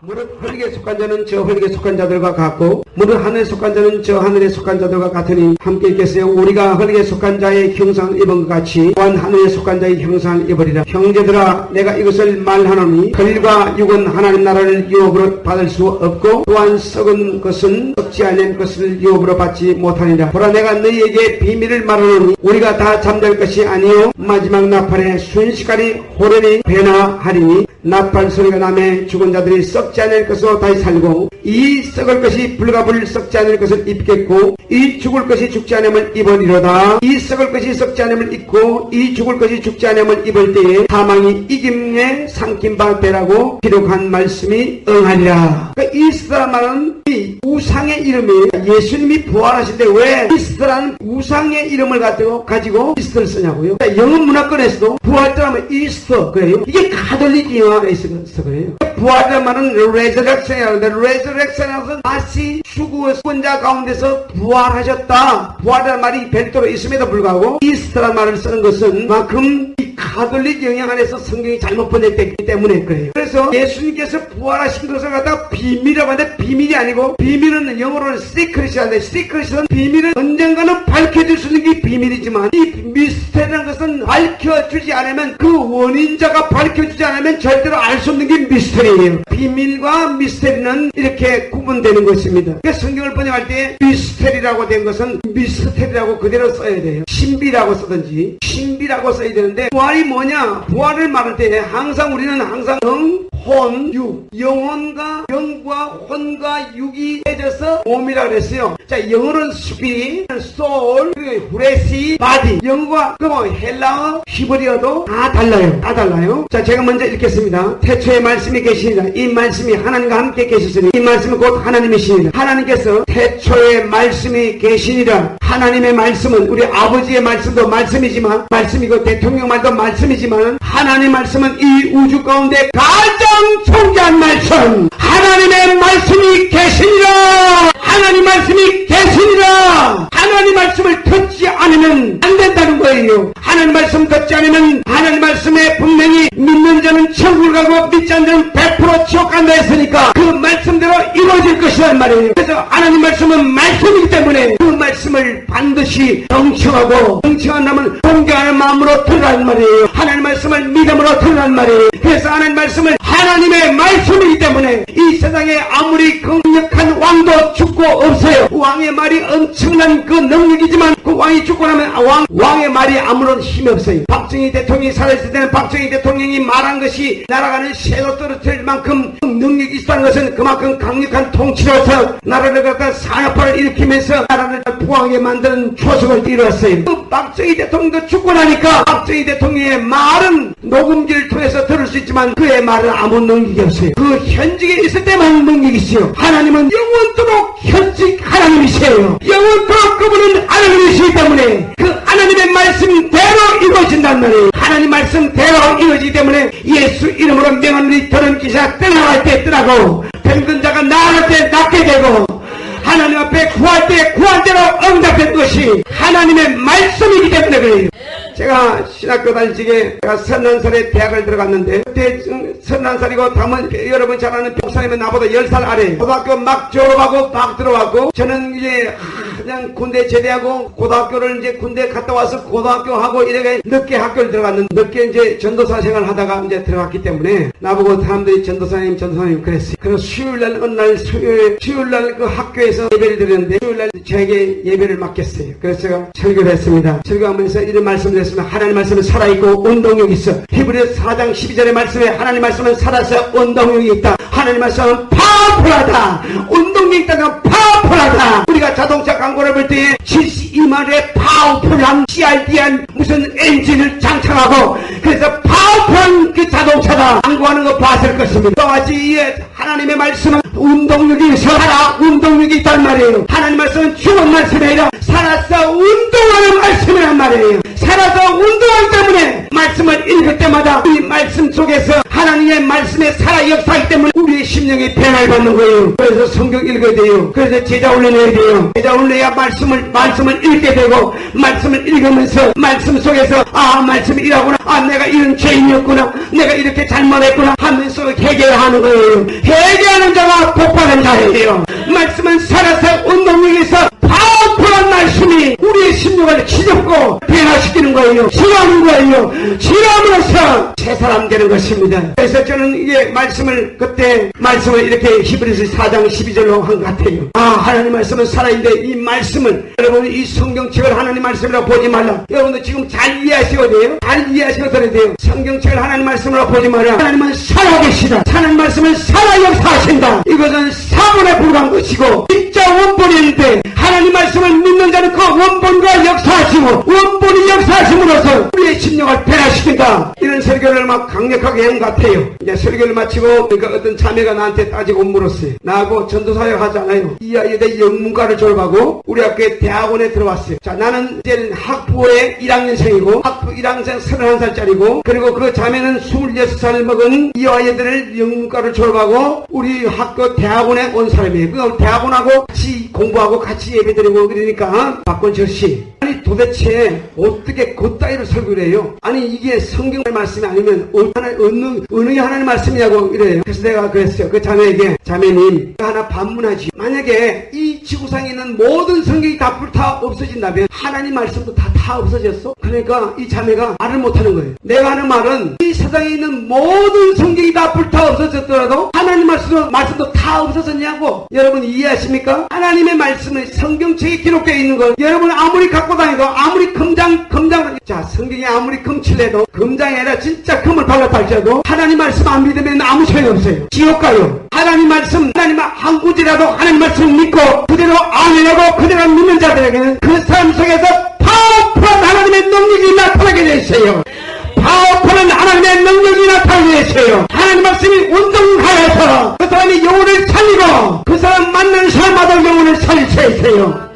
무릇 흙에 속한 자는 저 흙에 속한 자들과 같고 무릇 하늘에 속한 자는 저 하늘에 속한 자들과 같으니 함께 읽겠어요. 우리가 흙에 속한 자의 형상을 입은 것 같이 또한 하늘에 속한 자의 형상을 입으리라. 형제들아 내가 이것을 말하노니 흙과 육은 하나님 나라를 유업으로 받을 수 없고 또한 썩은 것은 썩지 않은 것을 유업으로 받지 못하니라. 보라 내가 너희에게 비밀을 말하노니 우리가 다 잠잘 것이 아니요 마지막 나팔에 순식간에 호련히 변화하리니 나팔 소리가 나매 죽은 자들이 썩지 않을 것으로 다시 살고 이 썩을 것이 불과 불 썩지 않을 것을 입겠고 이 죽을 것이 죽지 않음을 입으리로다. 이 썩을 것이 썩지 않음을 입고 이 죽을 것이 죽지 않음을 입을 때에 사망이 이김에 삼킨 바 되라고 기록한 말씀이 응하리라. 그러니까 이스라라는 말은 이 우상의 이름이에요. 예수님이 부활하실 때 왜 이스라라는 우상의 이름을 가지고 이스터를 쓰냐고요. 그러니까 영어 문화권에서도 부활절하면 이스터 그래요. 이게 가톨릭 영화가 있어서 그래요. 부활이라는 말은 resurrection이라는데 resurrection이라는 것은 다시 죽은 자 가운데서 부활하셨다. 부활이라는 말이 별도로 있음에도 불구하고 이스터라는 말을 쓰는 것은 그만큼 이 가톨릭 영향 안에서 성경이 잘못 번역됐기 때문에 그래요. 그래서 예수님께서 부활하신 것을 갖다가 비밀이라고 하는데 비밀이 아니고 비밀은 영어로는 secret이라는데 secret은 비밀은 언젠가는 밝혀질 수 있는 게 비밀이지만 이 미스테리라는 것은 밝혀주지 않으면 그 원인자가 밝혀주지 않으면 절대로 알 수 없는 게 미스테리예요. 비밀과 미스테리는 이렇게 구분되는 것입니다. 그러니까 성경을 번역할 때 미스테리라고 된 것은 미스테리라고 그대로 써야 돼요. 신비라고 쓰든지 신비라고 써야 되는데 부활이 뭐냐? 부활을 말할 때 우리는 항상 혼, 육, 영혼과 영과 혼과 육이 해져서 몸이라고 그랬어요. 자, 영어는 spirit, soul, flesh, body. 영어가 헬라어, 히브리어도 다 달라요. 자, 제가 먼저 읽겠습니다. 태초에 말씀이 계시니라. 이 말씀이 하나님과 함께 계셨으니 이 말씀은 곧 하나님이시니라. 하나님께서 태초에 말씀이 계시니라. 하나님의 말씀은 우리 아버지의 말씀도 말씀이지만 말씀이고 대통령 말도 말씀이지만 하나님의 말씀은 이 우주 가운데 가장 존귀한 말씀 하나님의 말씀이 계시니라. 하나님 말씀이 계시니라. 하나님 말씀을 듣지 않으면 안 된다는 거예요. 하나님 말씀 듣지 않으면 하나님 말씀에 분명히 믿는 자는 천국을 가고 믿지 않는 자는 100% 지옥 간다 했으니까 그 말씀대로 이루어질 것이란 말이에요. 그래서 하나님 말씀은 말씀이기 때문에 그 말씀을 반드시 경청하고 경청한다면 공경하는 마음으로 들으란 말이에요. 하나님 말씀을 믿음으로 들으란 말이에요. 그래서 하나님 말씀을 하나님의 말씀이기 때문에 이 세상에 아무리 강력한 왕도 죽고 없어요. 왕의 말이 엄청난 그 능력이지만 그 왕이 죽고 나면 왕의 말이 아무런 힘이 없어요. 박정희 대통령이 살아있을 때는 박정희 대통령이 말한 것이 나라가는 새로 떨어뜨릴 만큼 능력이 있다는 것은 그만큼 강력한 통치로서 나라를 갖다 산업화를 일으키면서 나라를 부강하게 만드는 초석을 이루었어요. 그 박정희 대통령도 죽고 나니까 박정희 대통령의 말은 녹음기를 통해서 들을 수 있지만 그의 말은 아무 능력이 없어요. 그 현직에 있을 때만 능력이 있어요. 하나님은 영원토록 현직 하나님이세요. 영원토록 그분은 하나님이시기 때문에 그 하나님의 말씀대로 이루어진단 말이에요. 하나님 말씀대로 이루어지기 때문에 예수 이름으로 명함이 들은 기사 떠나갈 때 떠나고 병든 자가 나을 때 낫게 되고 하나님 앞에 구할 때 구한 대로 응답된 것이 하나님의 말씀이기 때문에 그래요. 제가 신학교 다닐 적에 제가 31살에 대학을 들어갔는데 그때 31살이고 다음은 여러분 잘 아는 목사님은 나보다 10살 아래 고등학교 막 졸업하고 막 들어왔고 저는 이제 그냥 군대 제대하고 고등학교를 이제 군대 갔다 와서 고등학교 하고 이렇게 늦게 학교를 들어갔는데 늦게 이제 전도사 생활을 하다가 이제 들어갔기 때문에 나보고 사람들이 전도사님 그랬어요. 그래서 수요일날 어느 날 수요일날 그 학교에서 예배를 드렸는데 수요일날 저에게 예배를 맡겼어요. 그래서 제가 설교를 했습니다. 설교하면서 이런 말씀을 드렸습니다. 하나님 말씀은 살아있고 운동력이 있어. 히브리서 4장 12절의 말씀에 하나님 말씀은 살아서 운동력이 있다. 하나님 말씀은 파워풀하다. 운동력이 있다가 파워풀하다. 우리가 자동차 광고를 볼 때 72마일의 파워풀한 CRD한 무슨 엔진을 장착하고 그래서 파워풀한 그 자동차다 광고하는 거 봤을 것입니다. 또같이 하나님의 말씀은 운동력이 살아 운동력이 있단 말이에요. 하나님 말씀은 죽은 말씀이 아니라 살아서 운동하는 말씀이란 말이에요. 살아서 운동하기 때문에 말씀을 읽을 때마다 이 말씀 속에서 하나님의 말씀에 살아 역사하기 때문에 우리의 심령이 변화를 받는 거예요. 그래서 성경 읽어야 돼요. 그래서 제자 올려내야 돼요. 제자 올려야 말씀을 읽게 되고, 말씀을 읽으면서 말씀 속에서 말씀이 이라구나, 내가 이런 죄인이었구나, 내가 이렇게 잘못했구나 하면서 회개하는 거예요. 회개하는 자가 복받은 자예요. 말씀은 살아서 운동력에서 파워풀한 말씀이 우리의 심령을 치닫고 변화시키는 거예요. 치유하는 거예요. 치유함으로써 새 사람 되는 것입니다. 그래서 저는 이게 그때 말씀을 이렇게 히브리서 4장 12절로 한 것 같아요. 하나님 말씀은 살아있는데 이 말씀을, 여러분 이 성경책을 하나님 말씀이라고 보지 말라. 여러분들 지금 잘 이해하셔야 돼요. 잘 이해하셔야 돼요. 성경책을 하나님 말씀으로 보지 마라. 하나님은 살아계시다. 하나님 말씀은 살아 역사하신다. 이것은 사본에 불과한 것이고 진짜 원본인데, 하나님 말씀을 믿는 자는 그 원본과 역사하시고 원본이 역사하심으로써 우리의 심령을 변화시킨다. 이런 설교를 막 강력하게 한 것 같아요. 이제 설교를 마치고 그러니까 어떤 자매가 나한테 따지고 물었어요. 나하고 전도사역 하잖아요. 이 아이에 영문과를 졸업하고 우리 학교에 대학원에 들어왔어요. 자, 나는 이제는 학부에 1학년생이고 학부 1학년생 31살짜리고, 그리고 그 자매는 26살을 먹은 이 아이들을 영문과를 졸업하고 우리 학교 대학원에 온 사람이에요. 그 대학원하고 같이 공부하고 같이 예배드리고 그러니까 박건철 씨, 아니 도대체 어떻게 그따위로 설교를 해요? 아니 이게 성경 말씀이 아니면 어느 하나님 말씀이냐고 이래요. 그래서 내가 그랬어요. 그 자매에게, 자매님 하나 반문하지. 만약에 이 지구상에 있는 모든 성경이 다 불타 없어진다면 하나님 말씀도 다 없어졌어? 그러니까 이 자매가 말을 못하는 거예요. 내가 하는 말은 이 세상에 있는 모든 성경이 다 불타 없어졌더라도 하나님 말씀도 다 없어졌냐고. 여러분 이해하십니까? 하나님의 말씀은 성경책에 기록되어 있는 것, 여러분 아무리 갖고 다니도 아무리 금장 자, 성경이 아무리 금칠래도 금장이 아니라 진짜 금을 발랐다 할지라도 하나님 말씀 안 믿으면 아무 소용이 없어요. 지옥 가요. 하나님 말씀, 하나님 한 구절이라도 하나님 말씀을 믿고 그대로 아멘하고 그대로 믿는 자들에게는 그 사람 속에서 파워풀한 하나님의 능력이 나타나게 되세요. 파워풀한 하나님의 능력이 나타나게 되세요. 하나님 말씀이 운동하여서 그 사람이 영혼을 살리고 그 사람 만나는 사람마다 영혼을 살릴 수 있어요.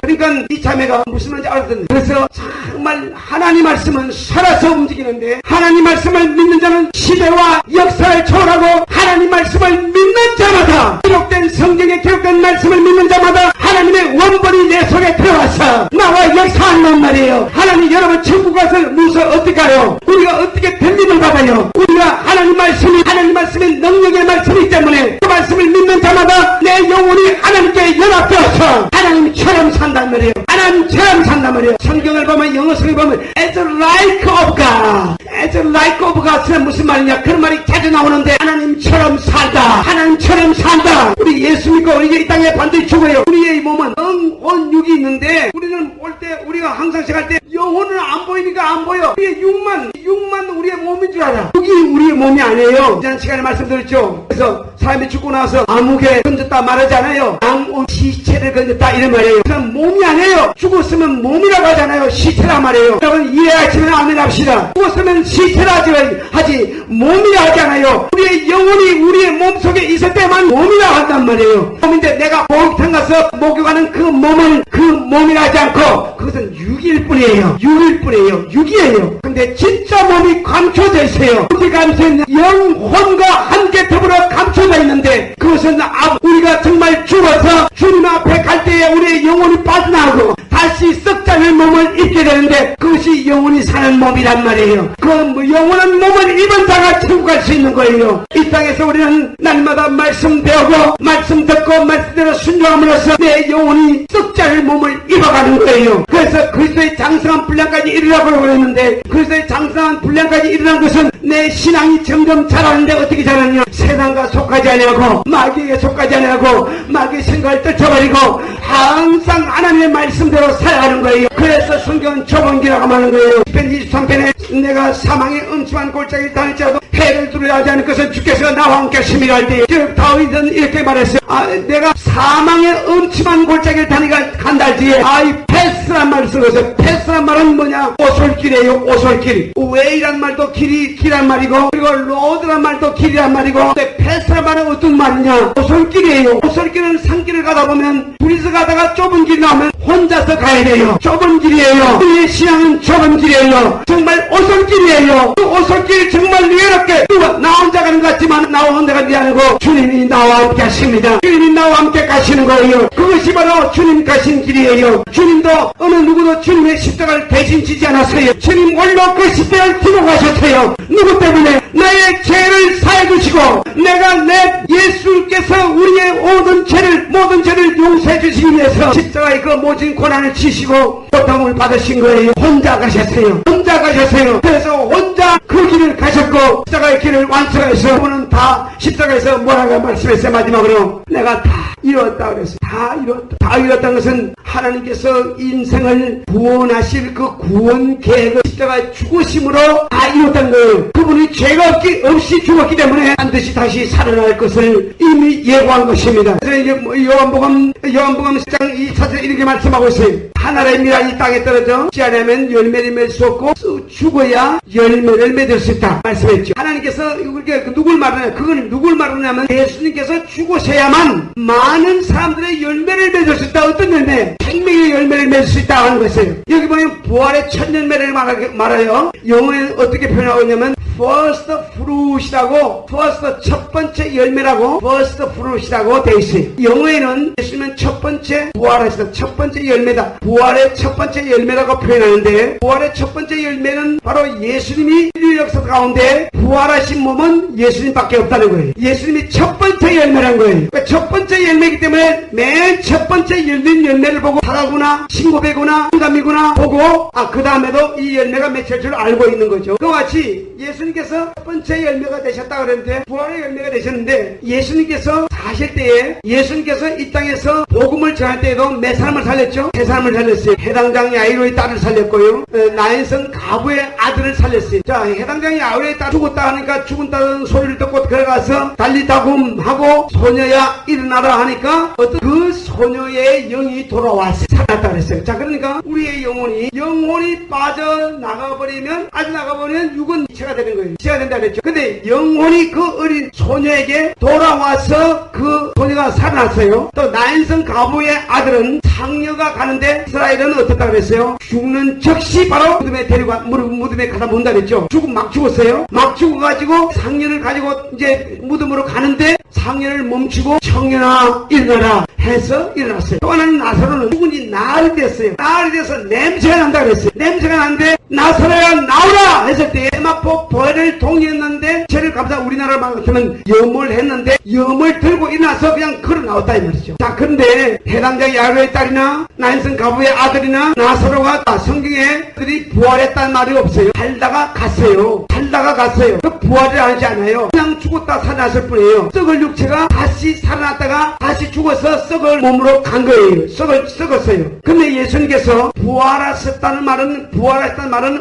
그러니까 이 자매가 무슨 말인지 알았던데, 그래서 정말 하나님 말씀은 살아서 움직이는데 하나님 말씀을 믿는 자는 시대와 역사를 초월하고 하나님 말씀을 믿는 자마다, 기록된 성경에 기록된 말씀을 믿는 자마다 하나님의 원본이 내 속에 들어와서 나와 역사한단 말이에요. 하나님, 여러분 천국 가서 무엇을 어떻게 가요? 우리가 어떻게 편림을 받아요? 우리가 하나님 말씀이 능력의 말씀이기 때문에 그 말씀을 믿는 자마다 내 영혼이 하나님께 연합되어서 하나님처럼 산단 말이에요. 하나님처럼 산단 말이에요. 성경을 보면, 영어 성경을 보면 as like of God, as like of God은 무슨 말이냐, 그런 말이 자주 나오는데 하나님처럼 살다, 하나님처럼 산다. 우리 예수 믿고 우리 이 땅에 반드시 죽어요. 우리의 몸은 온 육이 있는데 우리는 올 때, 우리가 항상 생각할 때 영혼은 안 보이니까 안 보여. 우리의 육만 우리의 몸인 줄 알아. 육이 우리의 몸이 아니에요. 지난 시간에 말씀드렸죠. 그래서 사람이 죽고 나서 암흑에 던졌다 말하잖아요. 양온 시체를 건졌다 이런 말이에요. 그건 몸이 아니에요. 죽었으면 몸이라고 하잖아요. 시체라 말이에요. 여러분 이해하시면 아멘 합시다. 죽었으면 시체라 하지 몸이라 하잖아요. 우리의 영혼이 우리의 몸속에 있을 때만 몸이라 한단 말이에요. 몸인데 내가 목욕탕 가서 목욕하는 그 몸은 그 몸이라 하지 않고 그것은 육일 뿐이에요. 육이에요. 근데 진짜 몸이 감춰져 있어요. 어떻게 감춰져 있는? 영혼과 함께 더불어 감춰져 있는데 그것은 우리가 정말 죽어서 주님 앞에 갈 때에 우리의 영혼이 빠져나오고 다시 썩잖은 몸을 입게 되는데 그것이 영혼이 사는 몸이란 말이에요. 그 영혼은 몸을 입은 자가 천국 갈 수 있는 거예요. 이 땅에서 우리는 날마다 말씀 배우고 말씀 듣고 말씀대로 순종함으로써 내 영혼이 썩잖은 몸을 입어가는 거예요. 그래서 그리스도의 장성한 분량까지 이르라고 그랬는데, 그리스도의 장성한 분량까지 이르는 것은 내 신앙이 점점 자라는데 어떻게 자라느냐, 세상과 속하지 아니하고 마귀에게 속하지 아니하고 마귀의 생각을 떨쳐버리고 항상 하나님의 말씀대로 살아가는 거예요. 그래서 성경은 좁은 길이라고 하는 거예요. 23편에 내가 사망의 음침한 골짜기를 다닐지라도 해를 두려워하지 않을 것은 주께서 나와 함께 심의할 때에, 다윗은 이렇게 말했어요. 내가 사망의 음침한 골짜기를 간다 할지에 이 패스란 말을 쓰고서, 패스란 말은 뭐냐, 오솔길이에요. 오솔길. 웨이란 말도 길이란 말이고, 그리고 로드란 말도 길이란 말이고, 근데 패스란 말은 어떤 말이냐, 오솔길이에요. 오솔길은 산길을 가다 보면 둘이서 가다가 좁은 길이 나오면 혼자서 가야 돼요. 좁은 길이에요. 우리의 신앙은 좁은 길이에요. 정말 오솔길이에요. 그 오솔길 정말 위협게 누가 나 혼자 가는 것 같지만 나 혼자 가는 게 아니고 주님이 나와 함께 하십니다. 주님이 나와 함께 가시는 거예요. 그것이 바로 주님 가신 길이에요. 주님도 어느 누구도 주님의 십자가를 대신 지지 않았어요. 주님 홀로 그 십자가를 지고 가셨어요. 누구 때문에? 나의 죄를 사해 주시고 내가 내 예수께서 우리의 모든 죄를 용서해 주시기 위해서 십자가의 그 모진 고난을 지시고 고통을 받으신 거예요. 혼자 가셨어요. 혼자 가셨어요. 그래서 혼자 그 길을 가셨고 십자가의 길을 완성해서 그분은 다 십자가에서 뭐라고 말씀했어요. 마지막으로 내가 다 이뤘다 그랬어요. 다 이뤘다. 다 이뤘다는 것은 하나님께서 인생을 구원하실 그 구원 계획을 십자가의 죽으심으로 다 이뤘다는 거예요. 그분이 죄가 없이 죽었기 때문에 반드시 다시 살아날 것을 이미 예고한 것입니다. 그래서 이제 요한복음 10장 2차절 이렇게 말씀하고 있어요. 하나의 미랄이 땅에 떨어져 지 않으면 열매를 맺을 수 없고 죽어야 열매를 맺을 수 있다 말씀했죠. 하나님께서 우리가 누굴 말하냐? 그건 누굴 말하냐면 예수님께서 죽으셔야만 많은 사람들의 열매를 맺을 수 있다. 어떤 열매? 생명의 열매를 맺을 수 있다 하는 것이에요. 여기 보면 부활의 첫 열매를 말해요. 영어에는 어떻게 표현하고 있냐면 first fruit이라고, first 첫 번째 열매라고, first fruit이라고 되어 있어요. 영어에는 예수님은 첫 번째 부활하시다. 첫 번째 열매다. 부활의 첫 번째 열매라고 표현하는데 부활의 첫 번째 열매는 바로 예수님이 인류 역사 가운데 부활하신 몸은 예수님밖에 없다는 거예요. 예수님이 첫 번째 열매라는 거예요. 그러니까 첫 번째 열매이기 때문에 맨 첫 번째 열린 열매를 보고 사라구나 신고배구나 인감이구나 보고 그 다음에도 이 열매가 맺힐 줄 알고 있는 거죠. 그와 같이 예수님께서 첫 번째 열매가 되셨다 그랬는데 부활의 열매가 되셨는데 예수님께서 사실 때에 예수님께서 이 땅에서 복음을 전할 때에도 몇 사람을 살렸죠? 세 사람을 살렸어요. 해당장 야이로의 딸을 살렸고요. 나인성 가부의 아들을 살렸어요. 자, 해당장 야이로의 딸 죽었다 하니까 죽은다는 소리를 듣고 들어가서 달리다굼하고 소녀야 일어나라 하니까 어떤 그 소녀의 영이 돌아왔어요. 살았다 그랬어요. 자, 그러니까 우리의 영혼이 빠져나가버리면 육은 이체가 되는 거예요. 이체가 된다 그랬죠. 근데 영혼이 그 어린 소녀에게 돌아와서 그 소녀가 살아났어요. 또 나인성 가부의 아들은 상녀가 가는데 이스라엘은 어떻다 그랬어요? 죽는 즉시 바로 무덤에 데리고 무덤에 가다 몬다 그랬죠. 막 죽었어요. 막 죽어가지고 상녀를 가지고 이제 무덤으로 가는데 상녀를 멈추고 청년아 일어나라 해서 일어났어요. 또 하나는 나사로는 죽은 지 나흘이 됐어요. 나흘이 돼서 냄새가 난다 그랬어요. 냄새가 나는데 나사로야 나오라 했을 때 세마포 벌을 동의했는데 죄를 감사 우리나라 말 같으면 염을 했는데 염을 들고 일어나서 그냥 걸어 나왔다 이 말이죠. 자, 그런데 해당자 야로의 딸이나 나인성 가부의 아들이나 나사로가 성경에 그들이 부활했다는 말이 없어요. 살다가 갔어요. 그 부활을 하지 않아요. 그냥 죽었다 살아났을 뿐이에요. 썩을 육체가 다시 살아났다가 다시 죽어서 썩을 몸으로 간 거예요. 썩었어요. 근데 예수님께서 부활하셨다는 말은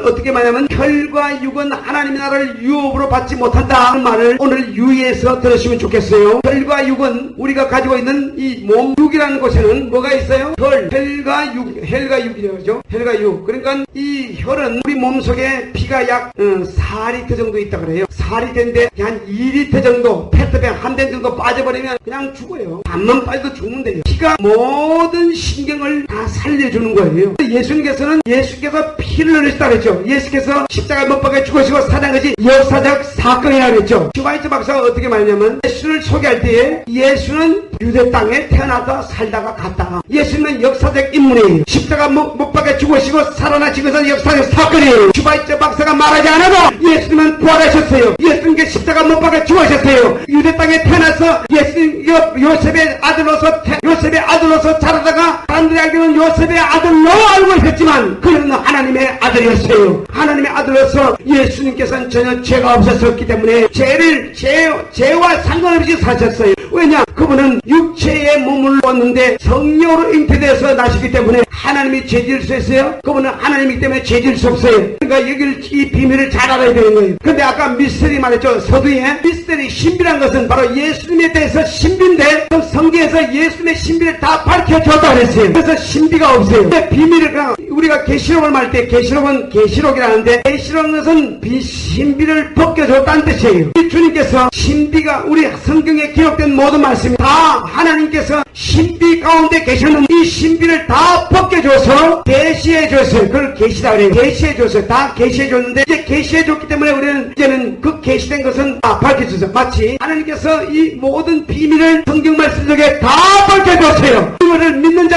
어떻게 말하냐면 혈과 육은 하나님의 나라를 유업으로 받지 못한다는 말을 오늘 유의해서 들으시면 좋겠어요. 혈과 육은 우리가 가지고 있는 이 몸, 육이라는 곳에는 뭐가 있어요? 혈과 육이라고 그러죠. 혈과 육. 그러니까 이 혈은 우리 몸속에 피가 약 4리터 정도 있다 그래요. 4리터인데 한 2리터 정도 페트병 한 대 정도 빠져버리면 그냥 죽어요. 밥만 빠져도 죽는데요. 피가 모든 신경을 다 살려주는 거예요. 예수께서 피를 흘리셨다 그랬죠. 예수께서 십자가에 못 박혀 죽으시고 사는 것이 역사적 사건이라고 그랬죠. 슈바이처 박사가 어떻게 말했냐면 예수를 소개할 때에 예수는 유대 땅에 태어나다 살다가 갔다. 예수는 역사적 인물이에요. 십자가 못 박혀 죽으시고 살아나신 것은 역사적 사건이에요. 슈바이처 박사가 말하지 않아도 예수님은 부활하셨어요. 예수님께 십자가 못 박혀 죽으셨어요. 유대 땅에 태어나서 예수님 요셉의 아들로서 자라다가 사람들이 알기로는 요셉의 아들로 알고 있었지만 그는 하나님의 아들이었어요. 하나님의 아들로서 예수님께서는 전혀 죄가 없었기 때문에 죄와 상관없이 사셨어요. 왜냐? 그분은 육체의 몸을 얻는데 성령으로 잉태되어서 나시기 때문에 하나님이 죄질 수 있어요? 그분은 하나님이기 때문에 죄질 수 없어요. 그러니까 이 비밀을 잘 알아야 되는 거예요. 근데 아까 미스터리 말했죠. 서두에 미스터리 신비란 것은 바로 예수님에 대해서 신비인데 성경에서 예수님의 신비를 다 밝혀줬다 그랬어요. 그래서 신비가 없어요. 근데 비밀을 우리가 계시록을 말 때 계시록은 계시록이라는데 계시록은 것은 신비를 벗겨줬다는 뜻이에요. 주님께서 신비가 우리 성경에 기록된 모든 말씀이 다 다 하나님께서 신비 가운데 계셨는데 이 신비를 다 벗겨줘서 계시해 줬어요. 그걸 계시다 그래요. 계시해 줬어요. 다 계시해 줬는데 이제 계시해 줬기 때문에 우리는 이제는 그 계시된 것은 다 밝혀주세요. 마치 하나님께서 이 모든 비밀을 성경 말씀 속에 다 밝혀줬어요. 이거를 믿는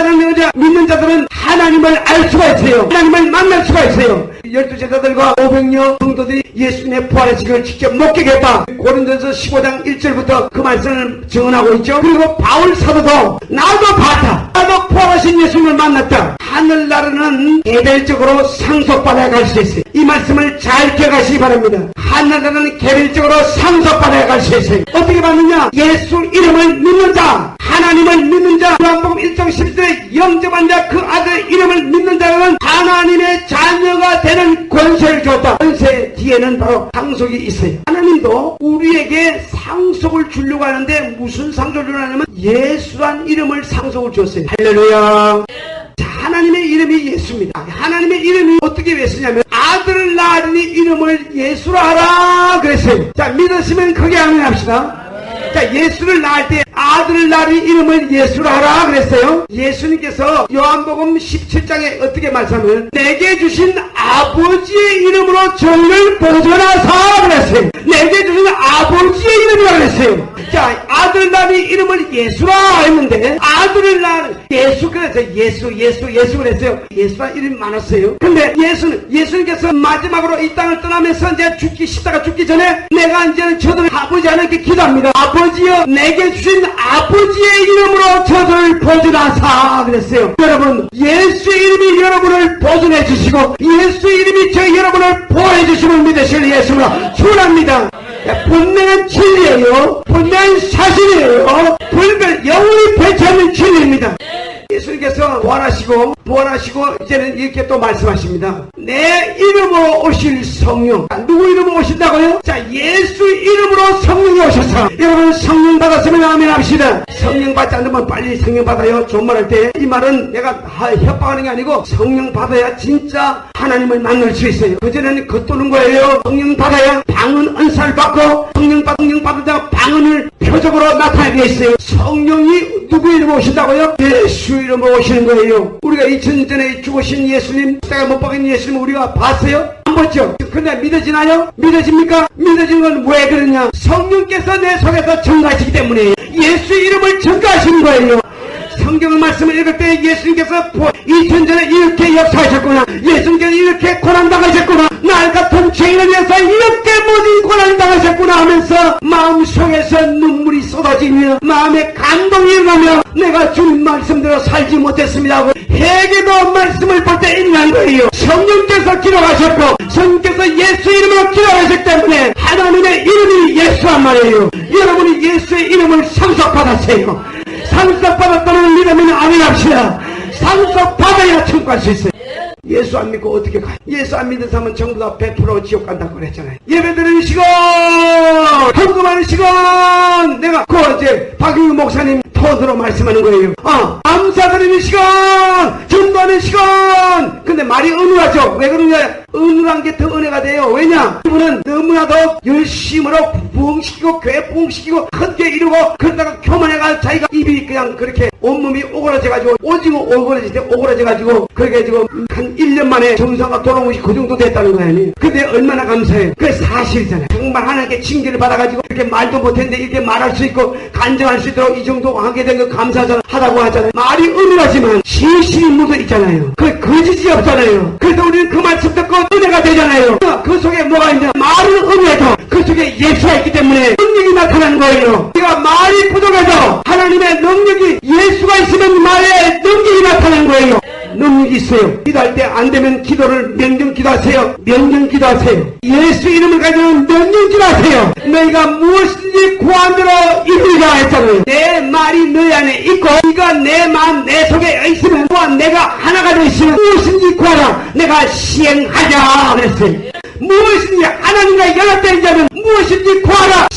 자들은 하나님을 알 수가 있어요. 하나님을 만날 수가 있어요. 12제자들과 500여 성도들이 예수님의 부활의 시간을 직접 목격했다. 고린도전서 15장 1절부터 그 말씀을 증언하고 있죠. 그리고 바울 사도도 나도 봤다. 나도 부활하신 예수님을 만났다. 하늘나라는 개별적으로 상속받아야 갈 수 있어요. 이 말씀을 잘 기억하시기 바랍니다. 하늘나라는 개별적으로 상속받아야 갈 수 있어요. 어떻게 받느냐? 예수 이름을 믿는 자, 하나님을 믿는 자, 요한복음 1장 10절에 영접한 자, 그 아들 이름을 믿는 자는 하나님의 자녀가 되는 권세를 줬다. 권세 뒤에는 바로 상속이 있어요. 하나님도 우리에게 상속을 주려고 하는데 무슨 상속을 주려고 하냐면 예수란 이름을 상속을 줬어요. 할렐루야. 자, 하나님의 이름이 예수입니다. 하나님의 이름이 어떻게 왜 쓰냐면 아들을 낳으니 이름을 예수라 하라 그랬어요. 자, 믿으시면 크게 아멘합시다. 자, 예수를 낳을 때 아들을 낳으니 이름을 예수라 하라 그랬어요. 예수님께서 요한복음 17장에 어떻게 말씀하면 내게 주신 아버지의 이름으로 저를 보존하사 그랬어요. 내게 주신 아버지의 이름이라 그랬어요. 자, 아들 낳으니 이름을 예수라 했는데 아들을 낳은 예수 그랬어요. 예수 그랬어요. 예수란 이름이 많았어요. 근데 예수님께서 마지막으로 이 땅을 떠나면서 이제 십자가 죽기 전에 내가 이제는 저들을 아버지 하나님께 기도합니다. 아버지여 내게 주신 아버지의 이름으로 저들을 보존하사 그랬어요. 여러분, 예수의 이름이 여러분을 보존해 주시고 예수의 이름이 저희 여러분을 보호해 주심을 믿으실 예수로 축원합니다. 본능은 진리예요. 본능은 사실이에요. 불별 영원히 배치하는 진리입니다. 예수님께서 부활하시고 이제는 이렇게 또 말씀하십니다. 내 이름으로 오실 성령. 누구 이름으로 오신다고요? 자, 예수 이름으로 성령이 오셨어. 여러분 성령 받았으면 아멘 합시다. 성령 받지 않으면 빨리 성령 받아요. 좋은 말 할 때 이 말은 내가 협박하는 게 아니고 성령 받아야 진짜 하나님을 만날 수 있어요. 그전에는 겉도는 거예요. 성령 받아야 방언 은사를 받고 성령 받으자 방언을 표적으로 나타나게 있어요. 성령이 누구 이름으로 오신다고요? 예수 이름으로 오시는 거예요. 우리가 2000년 전에 죽으신 예수님, 십자가에 못 박힌 예수님 우리가 봤어요? 안 봤죠? 근데 믿어지나요? 믿어집니까? 믿어지는 건 왜 그러냐? 성령께서 내 속에서 증가하시기 때문에 예수 이름을 증가하시는 거예요. 성경 말씀을 읽을 때 예수님께서 2000년 전에 이렇게 역사하셨구나. 예수님께서 이렇게 고난당하셨구나. 날 같은 죄인을 위해서 이렇게 모든 고난을 당하셨구나 하면서 마음속에서 눈물이 쏟아지며 마음에 감동이 일어나며 내가 주님 말씀대로 살지 못했습니다 하고 회개도 말씀을 볼 때 일어난 거예요. 성령께서 기록하셨고 성령께서 예수 이름으로 기록하셨기 때문에 하나님의 이름이 예수란 말이에요. 여러분이 예수의 이름을 상속받았어요. 상속받았다는 믿으면 아멘합시다. 상속받아야 천국 갈 수 있어요. 예수 안 믿고 어떻게 가요? 예수 안 믿는 사람은 전부 다 100% 지옥 간다고 그랬잖아요. 예배드리는 시간, 헌금하는 시간, 내가 이제 박용규 목사님 톤으로 말씀하는 거예요. 감사드리는 시간, 전도하는 시간. 근데 말이 은우하죠. 왜 그러냐? 은우란 게 더 은혜가 돼요. 왜냐? 이분은 너무나도 열심으로 부흥시키고 교회 부흥시키고 큰게 이루고 그러다가 교만해가 자기가 입이 그냥 그렇게 온몸이 오그라져가지고 오징어 오그라져가지고 그렇게 가지고 한 1년 만에 정상과 돌아온 것이 그 정도 됐다는 거 아니에요. 근데 얼마나 감사해요. 그게 사실이잖아요. 정말 하나님께 징계를 받아가지고 이렇게 말도 못했는데 이렇게 말할 수 있고 간증할 수 있도록 이 정도 하게 된 거 감사하잖아요. 하다고 하잖아요. 말이 은혜하지만 진실이 묻어 있잖아요. 그 거짓이 없잖아요. 그래서 우리는 그 말씀 듣고 은혜가 되잖아요. 그 속에 뭐가 있냐? 말은 은혜도 그 속에 예수가 있기 때문에 능력이 나타나는 거예요. 우리가 말이 부족해도 하나님의 능력이 예수가 있으면 말에 능력이 나타나는 거예요. 능력이 있어요. 기도할 때 안 되면 기도를 명령 기도하세요. 명령 기도하세요. 예수 이름을 가지고 명령 기도하세요. 너희가 무엇인지 구한 대로 이루리라 했잖아요. 내 말이 너희 안에 있고 네가 내 마음 내 속에 있으면 또한 내가 하나가 되어 있으면 무엇인지 구하라. 내가 시행하자 그랬어요. 무엇인지 하나님과 연합된 자는 무엇인지 구하라.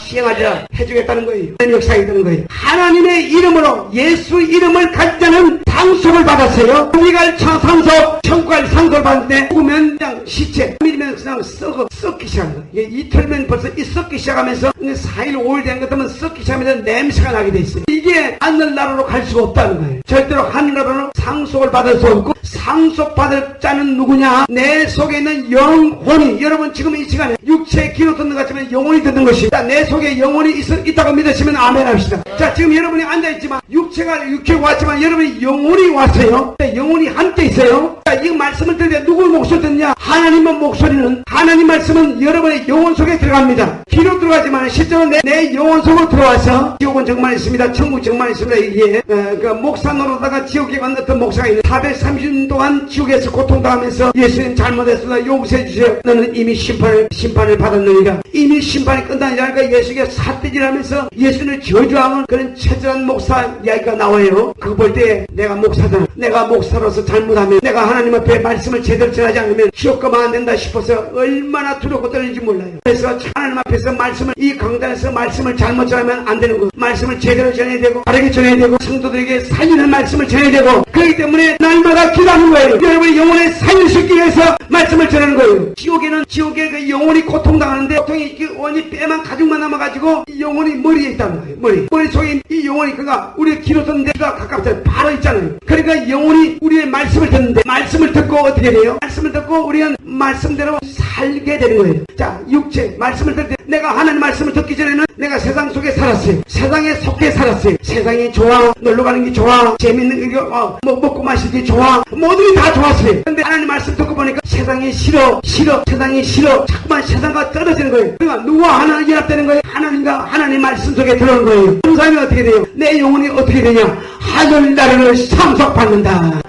시행하자 해주겠다는 거예요. 역사하겠다는 거예요. 하나님의 이름으로 예수 이름을 가진 자는 다 상속을 받았어요. 우리가 상속, 천국갈 상속을 받는데 죽으면 그냥 시체, 3일이면 그냥 썩기 시작합니다. 이게 이틀면 벌써 썩기 시작하면서 4일, 5일 된 것 같으면 썩기 시작하면서 냄새가 나게 돼 있어요. 이게 하늘나라로 갈 수가 없다는 거예요. 절대로 하늘나라로 상속을 받을 수 없고, 상속받을 자는 누구냐? 내 속에 있는 영혼이, 여러분 지금 이 시간에 육체의 귀로 듣는 것 같지만 영혼이 듣는 것입니다. 내 속에 영혼이 있다고 믿으시면 아멘 합시다. 자, 지금 여러분이 앉아있지만 육체가 왔지만 여러분이 영혼이 왔어요. 영혼이 함께 있어요. 자, 이 말씀을 들을 때 누구의 목소리 듣느냐? 하나님의 목소리는, 하나님 말씀은 여러분의 영혼 속에 들어갑니다. 귀로 들어가지만 실제로 내 영혼 속으로 들어와서, 지옥은 정말 있습니다. 천국 정말 있습니다. 이게 그 목사 노릇하다가 지옥에 간 어떤 목사가 있는 430년 동안 지옥에서 고통당하면서 예수님 잘못했으나 용서해 주세요. 너는 이미 심판을 받았느니라. 이미 심판이 끝나니까 예수님께 삿대질하면서 예수님을 저주하는 그런 처절한 목사 이야기가 나와요. 그거 볼 때 내가 목사다, 내가 목사로서 잘못하면, 내가 하나님 앞에 말씀을 제대로 전하지 않으면 지옥 가면 안 된다 싶어서 얼마나 두렵고 떨리는지 몰라요. 그래서 하나님 앞에서 말씀을, 이 강단에서 말씀을 잘못 전하면 안 되는 거예요. 말씀을 제대로 전해야 되고, 바르게 전해야 되고, 성도들에게 살리는 말씀을 전해야 되고, 그렇기 때문에 날마다 기도하는 거예요. 여러분이 영혼의 살릴 수 있기 위해서 말씀을 전하는 거예요. 지옥에 그 영혼이 고통당하는데, 고통이 원이 뼈만 가죽만 남아가지고 이 영혼이 머리에 있다는 거예요. 머릿속에 이 영혼이, 그러니까 우리의 귀로 듣는데 귀가 가깝잖아요. 바로 있잖아요. 그러니까 영혼이 우리의 말씀을 듣는데, 말씀을 듣고 어떻게 돼요? 말씀을 듣고 우리는 말씀대로 살게 되는 거예요. 자, 육체 말씀을 들을 때, 내가 하나님 말씀을 듣기 전에는 내가 세상 속에 살았어요. 세상에 속해 살았어요. 세상이 좋아, 놀러 가는 게 좋아, 재밌는 거, 먹고 마시는 게 좋아, 모든 게 다 좋았어요. 근데 하나님 말씀 듣고 보니까 세상이 싫어, 세상이 싫어, 자꾸만 세상과 떨어지는 거예요. 그러니까 누구와 하나님 연합되는 거예요? 하나님과 하나님 말씀 속에 들어오는 거예요. 그 사람이 어떻게 돼요? 내 영혼이 어떻게 되냐? 하늘나라를 상속받는다.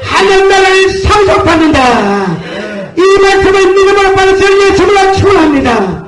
하늘나라를 상속받는다. 이 말씀을 믿음으로 받아서 예수로 축원합니다.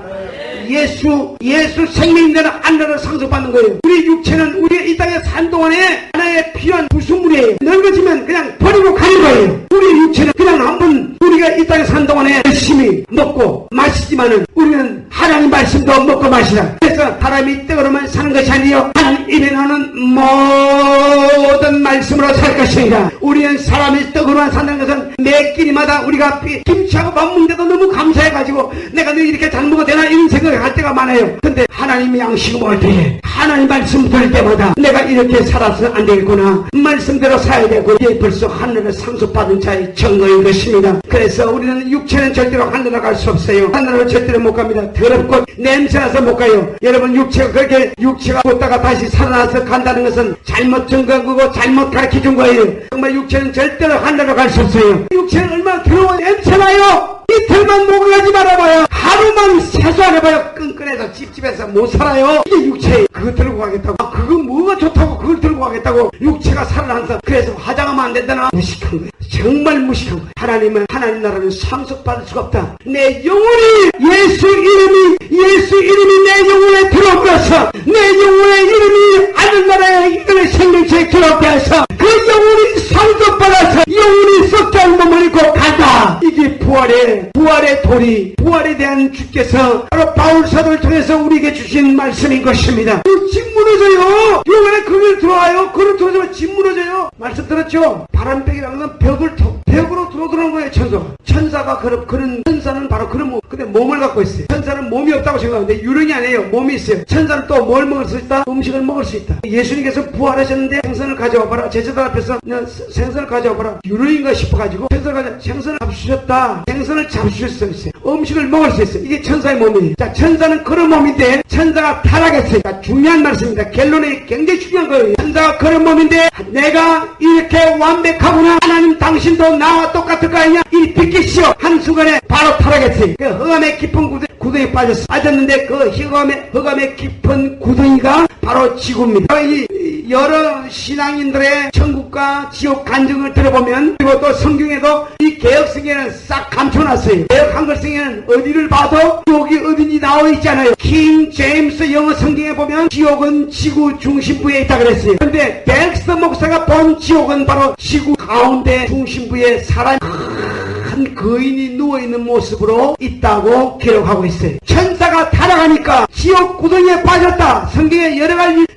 예수 생명인자는 하늘나라를 상속받는 거예요. 우리 육체는 우리 이 땅에 산 동안에 하나의 필요한 부수물이에요. 늙어지면 그냥 버리고 가는 거예요. 우리 육체는 그냥 한번 우리가 이 땅에 산 동안에 열심히 먹고 마시지만은 우리는 하나님 말씀도 먹고 마시라. 그래서 사람이 떡으로만 사는 것이 아니요 하나님 입에 나오는 모든 말씀으로 살 것이니라. 우리는 사람이 떡으로만 산다는 것은 매 끼니마다 우리가 김치하고 밥 먹는데도 너무 감사해가지고 내가 너 이렇게 잘 먹어도 되나 이런 생각을 할 때가 많아요. 근데 하나님의 양식을 먹을 때, 하나님 말씀 들을 때마다 내가 이렇게 살아서는 안 되겠구나, 말씀대로 살아야 되고, 이게 벌써 하늘을 상속받은 자의 증거인 것입니다. 그래서 우리는 육체는 절대로 하늘로 갈 수 없어요. 하늘로 절대로 못 갑니다. 더럽고 냄새나서 못 가요. 여러분, 육체가 걷다가 다시 살아나서 간다는 것은 잘못 증거한 거고 잘못 가르쳐준 거예요. 정말 육체는 절대로 하늘로 갈 수 없어요. 육체는 얼마나 더러워 냄새나요. 이틀만 목을 하지 말아봐요. 하루만 세수 안 해봐요. 끈끈해서 집집에서 못 살아요. 이게 육체예요. 그거 들고 가겠다고, 그거 뭐가 좋다고 그걸 들고 가겠다고 육체가 살아나서 그래서 화장하면 안 된다나, 무식한 거예요. 정말 무식한 거예요. 하나님은 하나님 나라는 상속받을 수가 없다. 내 영혼이 예수 이름이 내 영혼에 들어오면서 내 영혼의 이름이 하늘나라의 이름의 생명체에 들어오게 해서 그 영혼이 상속받아서 영혼이 썩지 않은 몸을 입고 간다. 이게 부활의 도리, 부활에 대한 주께서 바로 바울 사도를 통해서 우리에게 주신 말씀인 것입니다. 집 무너져요. 요번에 그걸 들어와요. 그걸 들어오면 집 무너져요. 말씀 들었죠? 바람벽이라는 건 벽으로 들어오는 거예요. 천사가 그런 천사는 바로 그런 몸, 근데 몸을 갖고 있어요. 천사는 몸이 없다고 생각하는데 유령이 아니에요. 몸이 있어요. 천사는 또 뭘 먹을 수 있다? 음식을 먹을 수 있다. 예수님께서 부활하셨는데 생선을 가져와봐라. 제자들 앞에서 생선을 가져와봐라. 유령인가 싶어가지고 생선을 잡수셨다. 생선을 잡수실 수 있어요. 음식을 먹을 수 있어요. 이게 천사의 몸이에요. 자, 천사는 그런 몸인데 천사가 타락했어요. 자, 중요한 말씀입니다. 결론이 굉장히 중요한 거예요. 천사가 그런 몸인데 내가 이렇게 완벽하구나, 하나님 당신도 나와 똑같을 거 아니냐, 이 비키시오 한순간에 바로 타락했어요. 그 흑암의 깊은 구덩이에 빠졌는데 그 흑암의 깊은 구덩이가 바로 지구입니다. 이 여러 신앙인들의 천국과 지옥 간증을 들어보면, 그리고 또 성경에도 이 개혁성경에는 싹 감춰놨어요. 개혁 한글성경에는 어디를 봐도 지옥이 어딘지 나와 있잖아요. 킹 제임스 영어 성경에 보면 지옥은 지구 중심부에 있다 그랬어요. 그런데 덱스터 목사가 본 지옥은 바로 지구 가운데 중심부에 큰 거인이 누워있는 모습으로 있다고 기록하고 있어요. 천사가 천사가 타락하니까 지옥 구덩이에 빠졌다. 성경에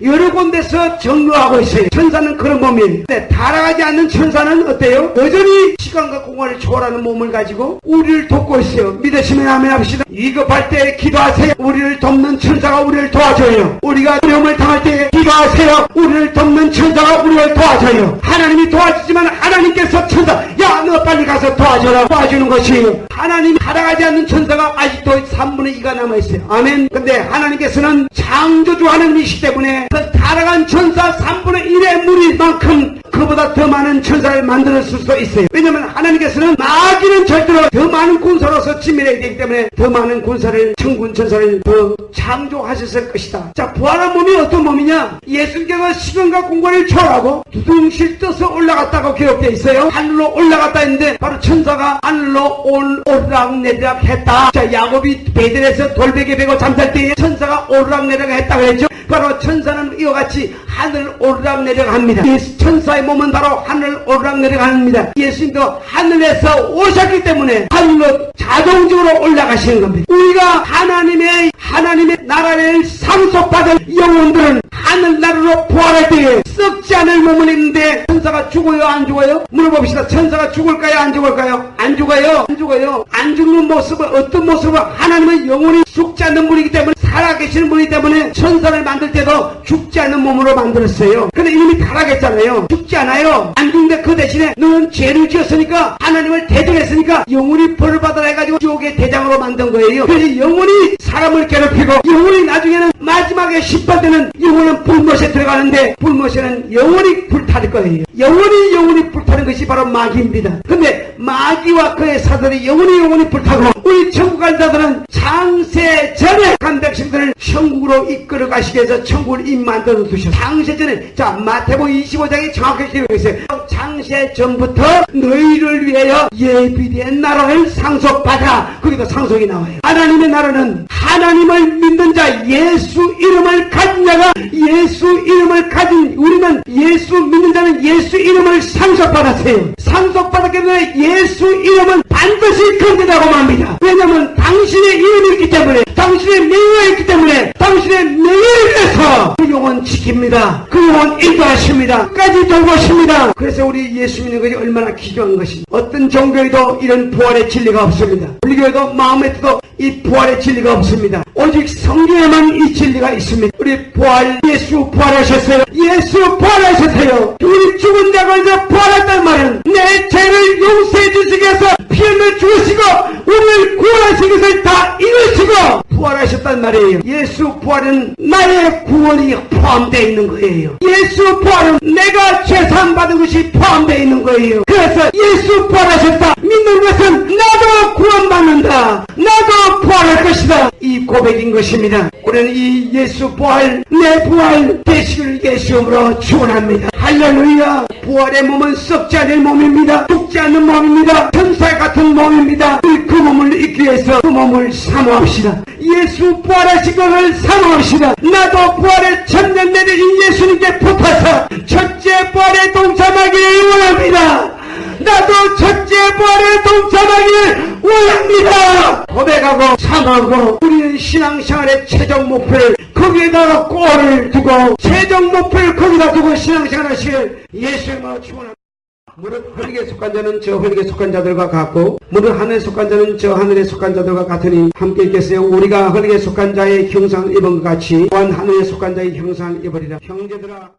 여러 군데서 정리하고 있어요. 천사는 그런 몸이에요. 근데 타락하지 않는 천사는 어때요? 여전히 시간과 공간을 초월하는 몸을 가지고 우리를 돕고 있어요. 믿으시면 아멘 합시다. 위급할 때 기도하세요. 우리를 돕는 천사가 우리를 도와줘요. 우리가 어려움을 당할 때 기도하세요. 우리를 돕는 천사가 우리를 도와줘요. 하나님이 도와주지만 하나님께서 천사, 야, 너 빨리 가서 도와줘라. 도와주는 것이에요. 하나님이 타락하지 않는 천사가 아직도 3분의 2가 남아있어요. 아멘. 근데 하나님께서는 창조주 하나님이시기 때문에 그 타락한 천사 3분의 1의 무리만큼 그보다 더 많은 천사를 만들었을 수도 있어요. 왜냐하면 하나님께서는 마귀는 절대로 더 많은 군사로서 치밀해야 되기 때문에 더 많은 군사를, 천군 천사를 더 창조하셨을 것이다. 자, 부활한 몸이 어떤 몸이냐? 예수님께서 시간과 공간을 초월하고 두둥실 떠서 올라갔다고 기록되어 있어요. 하늘로 올라갔다 했는데 바로 천사가 하늘로 오르락내리락 했다. 자, 야곱이 베델에서 돌베개 베고 잠잘 때에 천사가 오르락내리락 했다고 했죠. 바로 천사는 이와 같이 하늘 오르락내리락 합니다. 천사의 몸은 바로 하늘 오르락내리락 합니다. 예수님도 하늘에서 오셨기 때문에 하늘로 자동적으로 올라가시는 겁니다. 우리가 하나님의 나라를 상속받은 영혼들은 하늘나라로 부활할 때에 썩지 않을 몸을 입는데 천사가 죽어요, 안 죽어요? 물어봅시다. 천사가 죽을까요, 안 죽을까요? 안 죽어요. 안 죽어요. 안 죽는 모습은 어떤 모습은 하나님은 영혼이 죽지 않는 분이기 때문에, 살아계시는 분이기 때문에 천사를 만들 때도 죽지 않는 몸으로 만들었어요. 근데 이미 타락했잖아요. 죽지 않아요. 안 죽는데 그 대신에 너는 죄를 지었으니까, 하나님을 대적했으니까 영혼이 벌을 받아라 해가지고 지옥의 대장으로 만든 거예요. 그래서 영혼이 사람을 괴롭히고 영혼이 나중에는 마지막에 심판되는 영혼은 불못에 들어가는데, 불못에는 영혼이 불탈 거예요. 영혼이 불타는 것이 바로 마귀입니다. 근데 마귀와 그의 사들이 영혼이 불타고, 우리 천국 간 자들은 창세 전에 간 백성들을 천국으로 이끌어 가시기 위해서 천국을 이미 만들어 두셨어요. 창세 전에, 자, 마태복음 25장에 정확하게 기록되어 있어요. 창세 전부터 너희를 위하여 예비된 나라를 상속받아. 거기도 상속이 나와요. 하나님의 나라는 하나님을 믿는 자, 예수 이름을 가진 자가, 예수 이름을 가진, 우리는 예수 믿는 자는 예수 이름을 상속받았어요. 상속받았기 때문에 예수 이름은 반드시 건재다고 합니다. 왜냐하면 당신의 이름이 있기 때문에, 당신의 명예가 있기 때문에, 당신의 명예를 위해서 그 영혼 지킵니다. 그 영혼 인도하십니다. 끝까지 돌보십니다. 그래서 우리 예수 믿는 것이 얼마나 귀중한 것입니다. 어떤 종교에도 이런 부활의 진리가 없습니다. 불교에도 마음에도 이 부활의 진리가 없습니다. 오직 성경에만 이 진리가 있습니다. 우리 부활, 예수 부활하셨어요. 예수 부활하셨어요. 우리 죽은 자가 이제 부활했단 말은 내 죄를 용서해 주시기 위해서 피 흘려 죽으시고 우리를 구원하시기 위해서 다 이루시고 부활하셨단 말이에요. 예수 부활은 나의 구원이 포함되어 있는 거예요. 예수 부활은 내가 죄상 받은 것이 포함되어 있는 거예요. 그래서 예수 부활하셨다 믿는 것은 나도 구원받는다, 나도 부활할 것이다, 이 고백인 것입니다. 우리는 이 예수 부활, 내 부활 되시기를 예수로 축원합니다. 할렐루야. 부활의 몸은 썩지 않을 몸입니다. 죽지 않는 몸입니다. 천사 같은 몸입니다. 그 몸을 잊기 위해서 그 몸을 사모합시다. 예수 부활하신 것을 사모합시다. 나도 부활의 천년 내리신 예수님께 붙어서 첫째 부활에 동참하기를 원합니다. 나도 첫째 부활에 동참하기를 원합니다. 고백하고 사모하고 우리는 신앙생활의 최종 목표를 거기에다가 골을 두고, 최종 목표를 거기다 두고 신앙생활 하시길 예수님으로 축원합니다. 무릇 흙에 속한 자는 저 흙에 속한 자들과 같고, 무릇 하늘에 속한 자는 저 하늘에 속한 자들과 같으니 함께 있겠어요. 우리가 흙에 속한 자의 형상을 입은 것 같이 또한 하늘에 속한 자의 형상을 입으리라. 형제들아,